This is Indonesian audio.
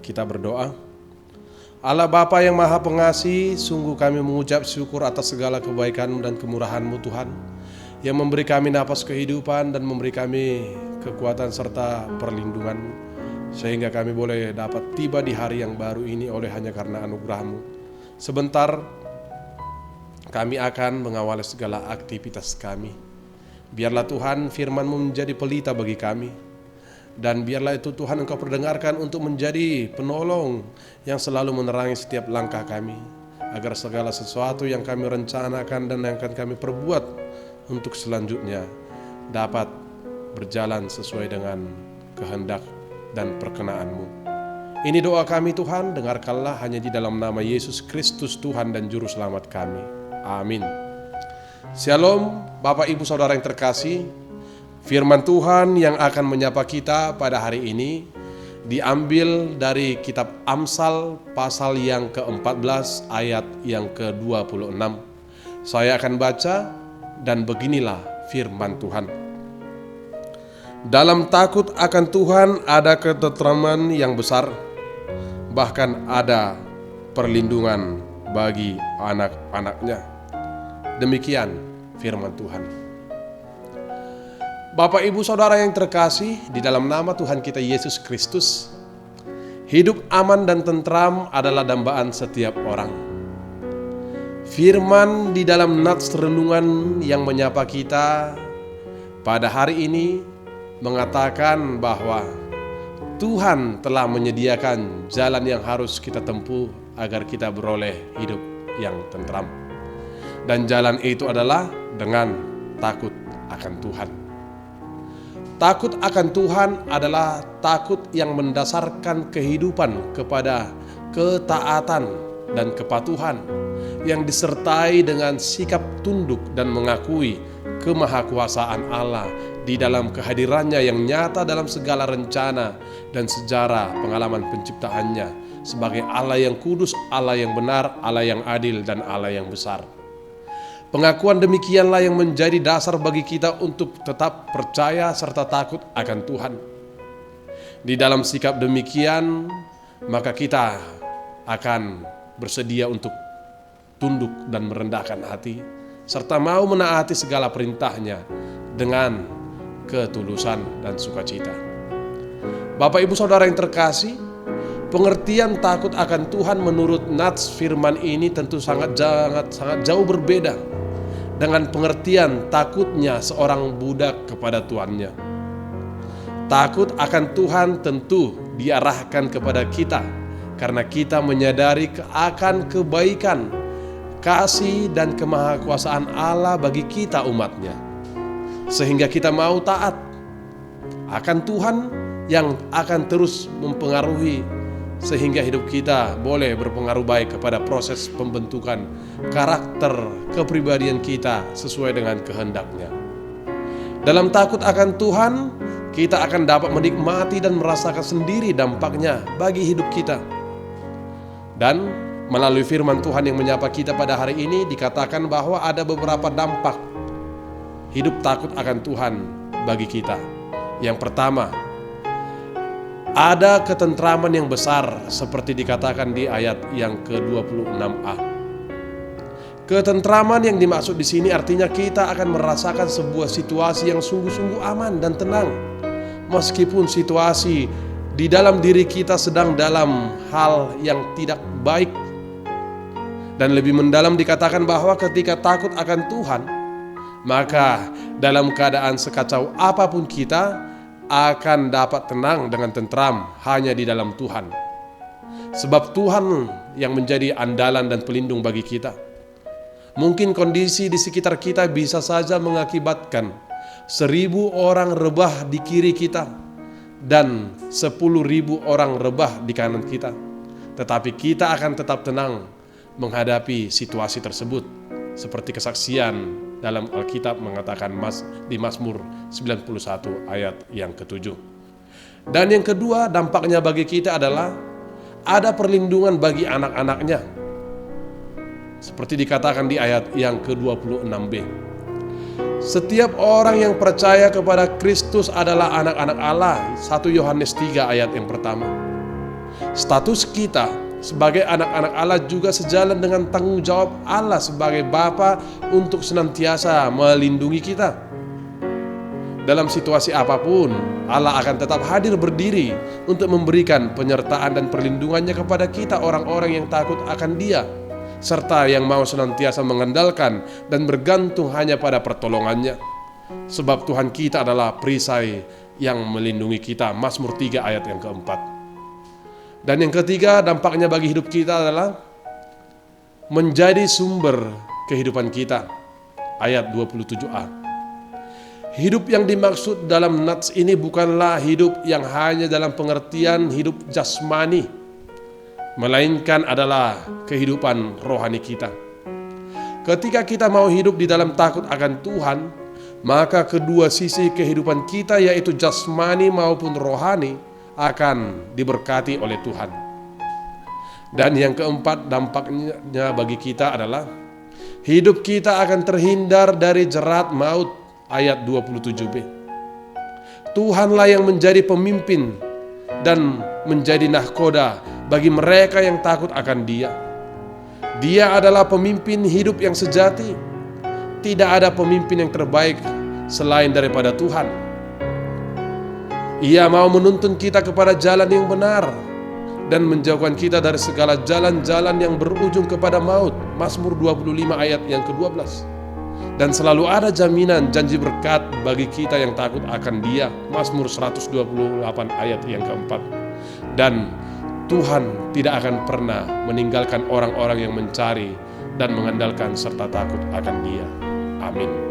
kita berdoa. Allah Bapa yang Maha Pengasih, sungguh kami mengucap syukur atas segala kebaikan dan kemurahan-Mu Tuhan, yang memberi kami napas kehidupan dan memberi kami kekuatan serta perlindungan, sehingga kami boleh dapat tiba di hari yang baru ini oleh hanya karena anugerah-Mu. Sebentar kami akan mengawali segala aktivitas kami. Biarlah Tuhan firman-Mu menjadi pelita bagi kami. Dan biarlah itu Tuhan Engkau perdengarkan untuk menjadi penolong yang selalu menerangi setiap langkah kami, agar segala sesuatu yang kami rencanakan dan yang akan kami perbuat untuk selanjutnya dapat berjalan sesuai dengan kehendak dan perkenan-Mu. Ini doa kami Tuhan, dengarkanlah hanya di dalam nama Yesus Kristus Tuhan dan Juru Selamat kami. Amin. Shalom Bapak Ibu Saudara yang terkasih. Firman Tuhan yang akan menyapa kita pada hari ini diambil dari kitab Amsal pasal yang ke-14 ayat yang ke-26. Saya akan baca dan beginilah firman Tuhan. Dalam takut akan Tuhan ada ketentraman yang besar, bahkan ada perlindungan bagi anak-anaknya. Demikian firman Tuhan. Bapak Ibu Saudara yang terkasih, di dalam nama Tuhan kita Yesus Kristus, hidup aman dan tentram adalah dambaan setiap orang. Firman di dalam nats renungan yang menyapa kita pada hari ini mengatakan bahwa Tuhan telah menyediakan jalan yang harus kita tempuh agar kita beroleh hidup yang tentram. Dan jalan itu adalah dengan takut akan Tuhan. Takut akan Tuhan adalah takut yang mendasarkan kehidupan kepada ketaatan dan kepatuhan yang disertai dengan sikap tunduk dan mengakui kemahakuasaan Allah di dalam kehadirannya yang nyata dalam segala rencana dan sejarah pengalaman penciptaannya sebagai Allah yang kudus, Allah yang benar, Allah yang adil, dan Allah yang besar. Pengakuan demikianlah yang menjadi dasar bagi kita untuk tetap percaya serta takut akan Tuhan. Di dalam sikap demikian, maka kita akan bersedia untuk tunduk dan merendahkan hati, serta mau menaati segala perintahnya dengan ketulusan dan sukacita. Bapak Ibu Saudara yang terkasih, pengertian takut akan Tuhan menurut nats firman ini tentu sangat jauh berbeda dengan pengertian takutnya seorang budak kepada tuannya. Takut akan Tuhan tentu diarahkan kepada kita karena kita menyadari akan kebaikan, kasih, dan kemahakuasaan Allah bagi kita umatnya, sehingga kita mau taat akan Tuhan yang akan terus mempengaruhi sehingga hidup kita boleh berpengaruh baik kepada proses pembentukan karakter kepribadian kita sesuai dengan kehendak-Nya. Dalam takut akan Tuhan, kita akan dapat menikmati dan merasakan sendiri dampaknya bagi hidup kita. Dan melalui firman Tuhan yang menyapa kita pada hari ini dikatakan bahwa ada beberapa dampak hidup takut akan Tuhan bagi kita. Yang pertama, ada ketentraman yang besar seperti dikatakan di ayat yang ke-26a. Ketentraman yang dimaksud di sini artinya kita akan merasakan sebuah situasi yang sungguh-sungguh aman dan tenang. Meskipun situasi di dalam diri kita sedang dalam hal yang tidak baik. Dan lebih mendalam dikatakan bahwa ketika takut akan Tuhan, maka dalam keadaan sekacau apapun kita akan dapat tenang dengan tentram hanya di dalam Tuhan. Sebab Tuhan yang menjadi andalan dan pelindung bagi kita. Mungkin kondisi di sekitar kita bisa saja mengakibatkan 1.000 orang rebah di kiri kita dan 10.000 orang rebah di kanan kita. Tetapi kita akan tetap tenang menghadapi situasi tersebut. Seperti kesaksian dalam Alkitab mengatakan di Mazmur 91 ayat yang ke-7. Dan yang kedua dampaknya bagi kita adalah ada perlindungan bagi anak-anaknya. Seperti dikatakan di ayat yang ke-26b. Setiap orang yang percaya kepada Kristus adalah anak-anak Allah. 1 Yohanes 3 ayat yang pertama. Status kita sebagai anak-anak Allah juga sejalan dengan tanggung jawab Allah sebagai Bapa untuk senantiasa melindungi kita. Dalam situasi apapun, Allah akan tetap hadir berdiri untuk memberikan penyertaan dan perlindungannya kepada kita orang-orang yang takut akan Dia, serta yang mau senantiasa mengandalkan dan bergantung hanya pada pertolongannya. Sebab Tuhan kita adalah perisai yang melindungi kita. Mazmur 3 ayat yang keempat. Dan yang ketiga, dampaknya bagi hidup kita adalah menjadi sumber kehidupan kita. Ayat 27a. Hidup yang dimaksud dalam nats ini bukanlah hidup yang hanya dalam pengertian hidup jasmani, melainkan adalah kehidupan rohani kita. Ketika kita mau hidup di dalam takut akan Tuhan, maka kedua sisi kehidupan kita, yaitu jasmani maupun rohani, akan diberkati oleh Tuhan. Dan yang keempat, dampaknya bagi kita adalah hidup kita akan terhindar dari jerat maut. Ayat 27b. Tuhanlah yang menjadi pemimpin dan menjadi nahkoda bagi mereka yang takut akan Dia. Dia adalah pemimpin hidup yang sejati. Tidak ada pemimpin yang terbaik selain daripada Tuhan. Ia mau menuntun kita kepada jalan yang benar dan menjauhkan kita dari segala jalan-jalan yang berujung kepada maut. Mazmur 25 ayat yang ke-12. Dan selalu ada jaminan janji berkat bagi kita yang takut akan Dia. Mazmur 128 ayat yang keempat. Dan Tuhan tidak akan pernah meninggalkan orang-orang yang mencari dan mengandalkan serta takut akan Dia. Amin.